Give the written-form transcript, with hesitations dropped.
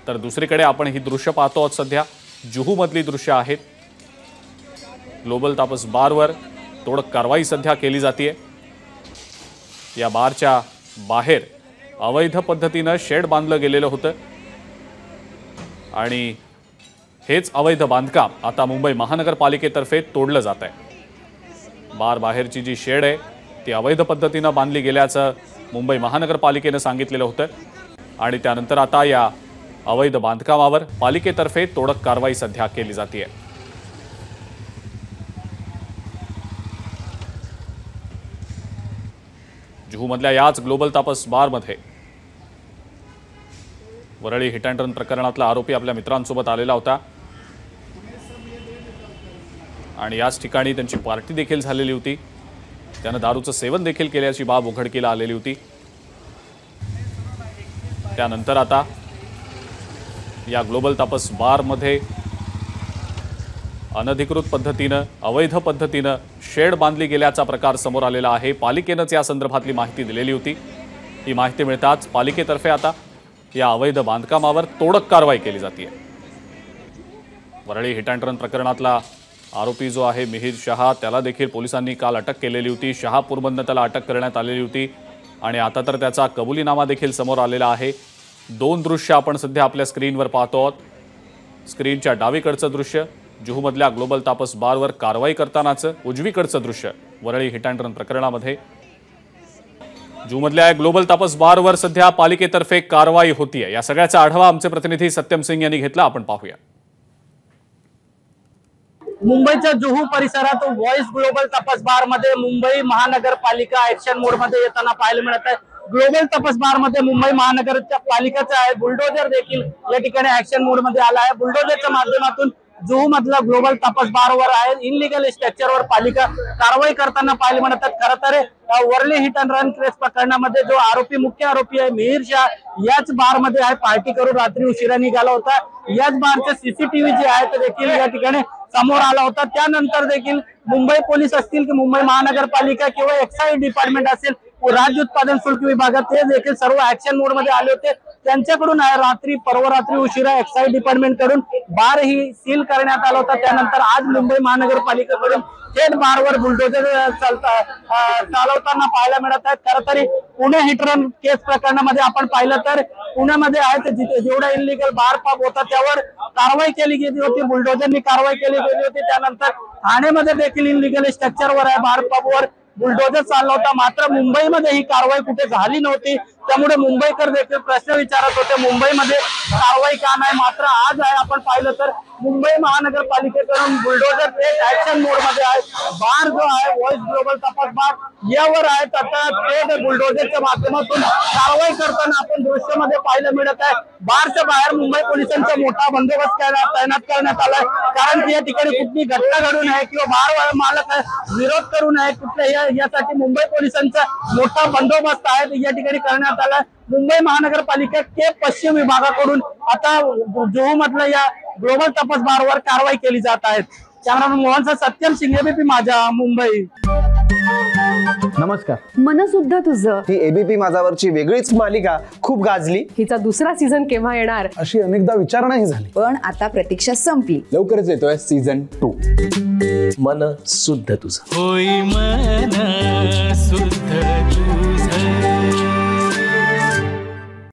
तर दुसरीकडे आपण ही दृश्य पाहतो आहोत सध्या जुहूमधली दृश्य आहेत। ग्लोबल तापस बारवर तोडक कारवाई सध्या केली जाते। या बारच्या बाहेर अवैध पद्धतीने शेड बांधलं गेलेलं होतं आणि हेच अवैध बांधकाम आता मुंबई महानगरपालिकेतर्फे तोडलं जात आहे। बार बाहेरची जी शेड आहे ती अवैध पद्धतीने बांधली गेल्याचं मुंबई महानगरपालिकेने सांगितलेलं होतं आणि त्यानंतर आता या अवैध बांधकामावर पालिकेतर्फे तोडक कारवाई सध्या केली जाते। जुहूमधल्या याच ग्लोबल तापस बारमध्ये वरळी हिट अँड रन प्रकरणातला आरोपी आपल्या मित्रांसोबत आलेला होता आणि याच ठिकाणी त्यांची पार्टी देखील झालेली होती। त्याने दारूचं सेवन देखील केल्याची बाब उघडकीला आलेली होती। त्यानंतर आता या ग्लोबल तापस बारमध्ये अनधिकृत पद्धतीने अवैध पद्धतीने शेड बांधली गेल्याचा प्रकार समोर आलेला आहे। पालिकेनेच या संदर्भातली माहिती दिलेली होती। ही माहिती मिळताच पालिकेतर्फे आता या अवैध बांधकामावर तोडक कारवाई केली जाते। वरळी हिट अँड रन प्रकरणातला आरोपी जो आहे मिहिर शहा त्याला देखील पोलिसांनी काल अटक केलेली होती। शहापूरमधून त्याला अटक करण्यात आलेली होती आणि आता तर त्याचा कबुलीनामा देखील समोर आलेला आहे। दोन दृश्य आपण सध्या आपल्या स्क्रीनवर पाहतो आहोत। स्क्रीनच्या डावीकडचं दृश्य जुहूमधल्या ग्लोबल तापस बारवर कारवाई करतानाचं उजवीकडचं दृश्य वरळी हिट अँड रन प्रकरणामध्ये जुहूमधल्या ग्लोबल तापस बारवर सध्या पालिकेतर्फे कारवाई होतीये। या सगळ्याचा आढावा आमचे प्रतिनिधी सत्यम सिंग यांनी घेतला, आपण पाहूया। मुंबईच्या जुहू परिसरात व्हॉइस ग्लोबल तपास बार मध्ये मुंबई महानगरपालिका ऍक्शन मोड मध्ये येताना पाहायला मिळत आहे। ग्लोबल तपास बार मध्ये मुंबई महानगरच्या पालिकेचा आहे बुलडोजर देखील या ठिकाणी ऍक्शन मोड मध्ये आला आहे। बुलडोजरच्या माध्यमातून जुहू मधला ग्लोबल तपास बारवर आहे इनलिगल स्ट्रक्चरवर पालिका कारवाई करताना पाहायला मिळतात। खरं तर वरळी हिट अँड रन केस प्रकरणामध्ये जो आरोपी मुख्य आरोपी आहे मिहिर शाह याच बार मध्ये आहे पार्टी करून रात्री उशिरा निघाला होता। याच बारचे सीसीटीव्ही जे आहे ते देखील या ठिकाणी समोर आला होता। त्यानंतर देखील मुंबई पोलीस असतील की मुंबई महानगरपालिका किंवा एक्साइज डिपार्टमेंट असेल राज्य उत्पादन शुल्क विभागात ते देखील सर्व ऍक्शन मोड मध्ये आले होते। त्यांच्याकडून रात्री परवा उशिरा एक्साइज डिपार्टमेंट कडून बार ही सील करण्यात आला होता। त्यानंतर आज मुंबई महानगरपालिकेकडून थेट बारवर बुलडोजर चालवताना पाहायला मिळत आहेत। खरं तरी पुणे हिट रन केस प्रकरणामध्ये आपण पाहिलं तर पुण्यामध्ये आहे जेवढा इलिगल बार पब होता त्यावर कारवाई केली गेली होती, बुलडोजरनी कारवाई केली गेली होती। त्यानंतर ठाण्यामध्ये देखील इलिगल स्ट्रक्चरवर आहे बार पबवर बुलडोजर चालला होता, मात्र मुंबईमध्ये ही कारवाई कुठे झाली नव्हती। त्यामुळे मुंबईकर देखील प्रश्न विचारत होते मुंबईमध्ये कारवाई का नाही। मात्र आज आहे आपण पाहिलं तर मुंबई महानगरपालिकेकडून बुलडोजर थेट ऍक्शन मोड मध्ये आहे। बार जो आहे व्हॉइस ग्लोबल तपास बार यावर आहे आता थेट बुलडोजरच्या माध्यमातून कारवाई करताना आपण दृश्यामध्ये पाहायला मिळत आहे। बारच्या बाहेर मुंबई पोलिसांचा मोठा बंदोबस्त तैनात करण्यात आलाय, कारण की या ठिकाणी कुठली घटना घडू नये किंवा बार मालक विरोध करू नये कुठल्या यासाठी मुंबई पोलिसांचा मोठा बंदोबस्त आहे या ठिकाणी करण्यात आला। मुंबई महानगरपालिका के पश्चिम विभागाकडून आता जुहू मधल्या या ग्लोबल तपास बारवर कारवाई केली जात आहे। कॅमेरामन मोहनचा सत्यम सिंग एबीपी माझा मुंबई। नमस्कार। मन सुद्धा तुझं ही एबीपी माझावरची वेगळीच मालिका खूप गाजली। हिचा दुसरा सीझन केव्हा येणार अशी अनेकदा विचारणा झाली, पण आता प्रतीक्षा संपली। लवकरच येतोय सीझन 2 मन सुद्धा तुझं। होई मन सुद्धा तुझं।